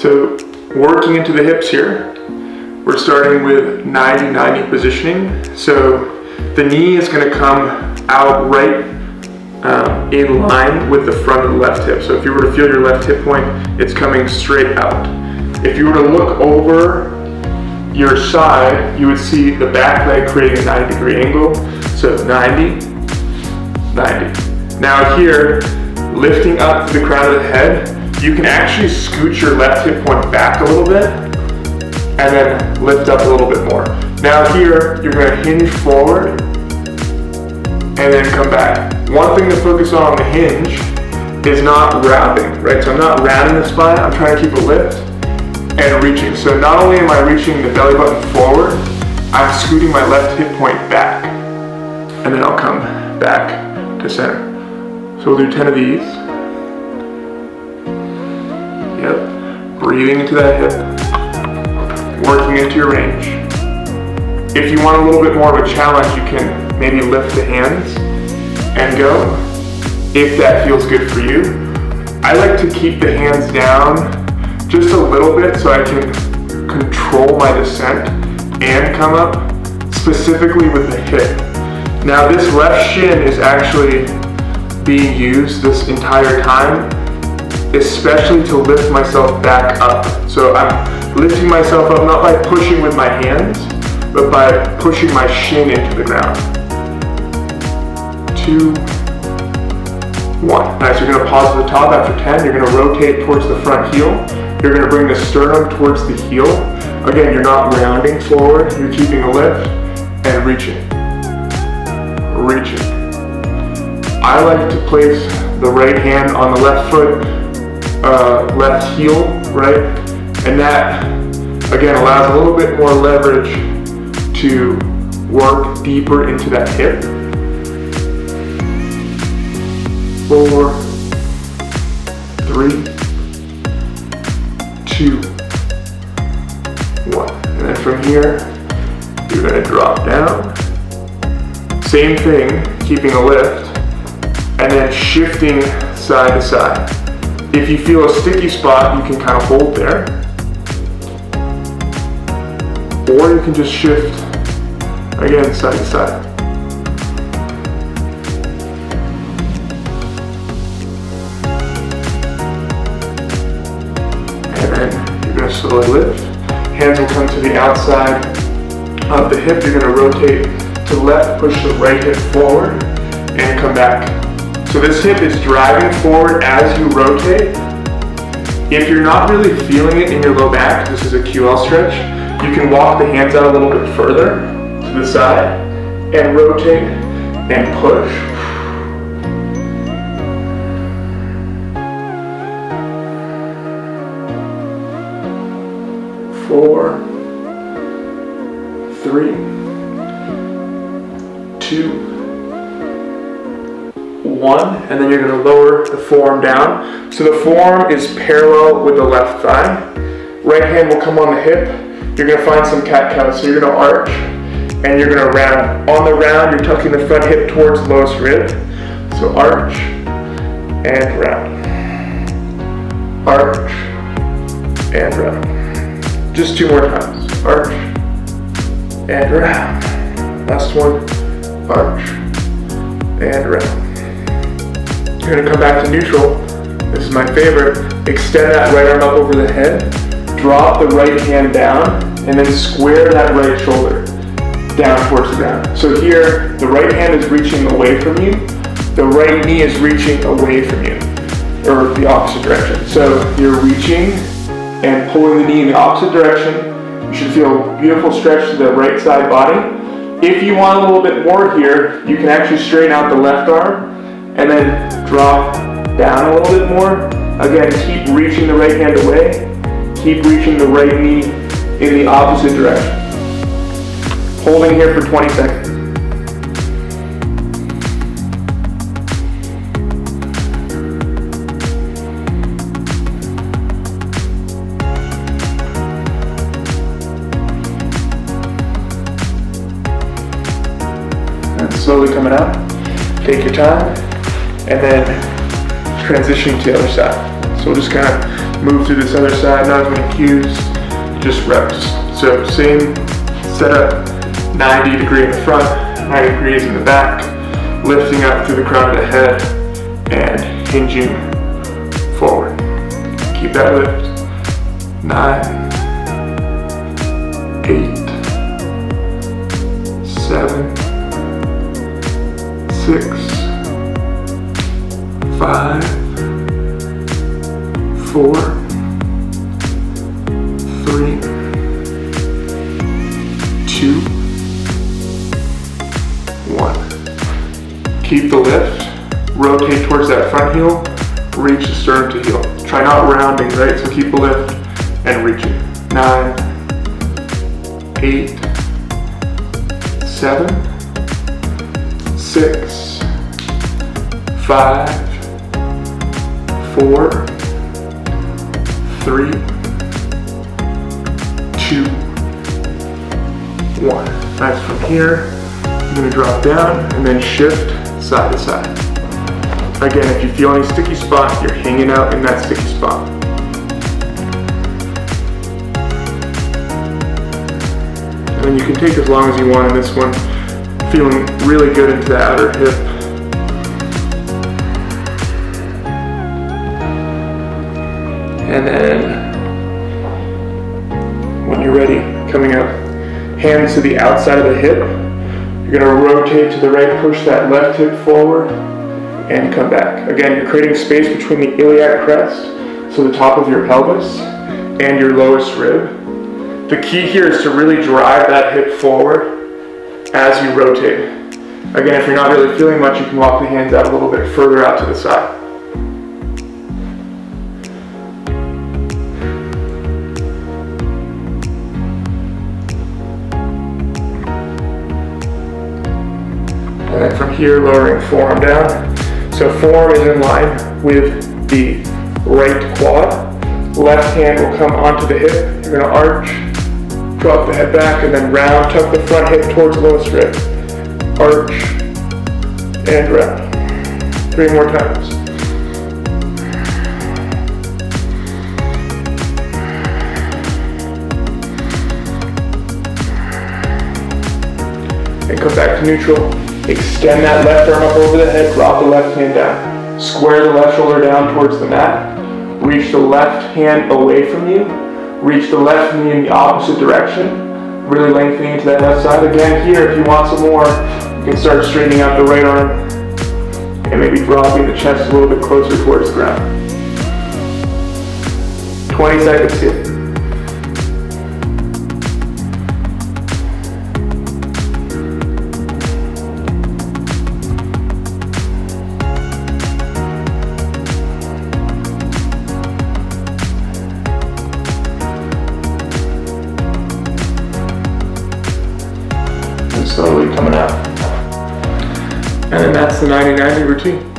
So working into the hips here, we're starting with 90-90 positioning. So the knee is going to come out right in line with the front of the left hip. So if you were to feel your left hip point, it's coming straight out. If you were to look over your side, you would see the back leg creating a 90-degree angle. So 90, 90. Now here, lifting up to the crown of the head, you can actually scoot your left hip point back a little bit and then lift up a little bit more. Now here, you're going to hinge forward and then come back. One thing to focus on the hinge is not rounding, right? So I'm not rounding the spine, I'm trying to keep a lift and reaching. So not only am I reaching the belly button forward, I'm scooting my left hip point back. And then I'll come back to center. So we'll do 10 of these. Yep, breathing into that hip, working into your range. If you want a little bit more of a challenge, you can maybe lift the hands and go, if that feels good for you. I like to keep the hands down just a little bit so I can control my descent and come up, specifically with the hip. Now this left shin is actually being used this entire time, especially to lift myself back up. So I'm lifting myself up not by pushing with my hands, but by pushing my shin into the ground. 2, 1. Nice, you're gonna pause at the top after 10. You're gonna rotate towards the front heel. You're gonna bring the sternum towards the heel. Again, you're not rounding forward. You're keeping a lift and reaching. Reaching. I like to place the right hand on the left foot, left heel, right? And that, again, allows a little bit more leverage to work deeper into that hip. 4, 3, 2, 1. And then from here, you're going to drop down. Same thing, keeping a lift, and then shifting side to side. If you feel a sticky spot, you can kind of hold there. Or you can just shift, again, side to side. And then you're going to slowly lift. Hands will come to the outside of the hip. You're going to rotate to the left, push the right hip forward, and come back. So this hip is driving forward as you rotate. If you're not really feeling it in your low back, this is a QL stretch, you can walk the hands out a little bit further to the side and rotate and push. Four, 3, 2, 1, and then you're going to lower the forearm down. So the forearm is parallel with the left thigh. Right hand will come on the hip. You're going to find some cat-cow. So you're going to arch and you're going to round. On the round, you're tucking the front hip towards the lowest rib. So arch and round. Arch and round. Just 2 more times. Arch and round. Last one. Arch and round. You're going to come back to neutral. This is my favorite. Extend that right arm up over the head. Drop the right hand down and then square that right shoulder down towards the ground. So here, the right hand is reaching away from you. The right knee is reaching away from you, or the opposite direction. So you're reaching and pulling the knee in the opposite direction. You should feel a beautiful stretch to the right side body. If you want a little bit more here, you can actually straighten out the left arm and then drop down a little bit more. Again, keep reaching the right hand away. Keep reaching the right knee in the opposite direction. Holding here for 20 seconds. And slowly coming out. Take your time. And then transitioning to the other side. So we'll just kind of move to this other side, not as many cues, just reps. So same setup, 90 degree in the front, 90 degrees in the back, lifting up through the crown of the head and hinging forward. Keep that lift. 9, 8, 7, 6, 5, 4, 3, 2, 1. Keep the lift. Rotate towards that front heel. Reach the sternum to heel. Try not rounding, right? So keep the lift and reaching. 9, 8, 7, 6, 5, 4, 3, 2, 1. Nice. From here, I'm going to drop down and then shift side to side. Again, if you feel any sticky spot, you're hanging out in that sticky spot. And then you can take as long as you want in this one, feeling really good into the outer hip. And then, when you're ready, coming up, hands to the outside of the hip. You're going to rotate to the right, push that left hip forward, and come back. Again, you're creating space between the iliac crest, so the top of your pelvis, and your lowest rib. The key here is to really drive that hip forward as you rotate. Again, if you're not really feeling much, you can walk the hands out a little bit further out to the side. And then from here, lowering forearm down. So forearm is in line with the right quad. Left hand will come onto the hip. You're gonna arch, drop the head back, and then round, tuck the front hip towards lowest rib. Arch, and round. 3 more times. And come back to neutral. Extend that left arm up over the head, drop the left hand down. Square the left shoulder down towards the mat. Reach the left hand away from you. Reach the left knee in the opposite direction. Really lengthening into that left side. Again, here, if you want some more, you can start straightening out the right arm and maybe dropping the chest a little bit closer towards the ground. 20 seconds here. Slowly coming out. And then that's the 90-90 routine.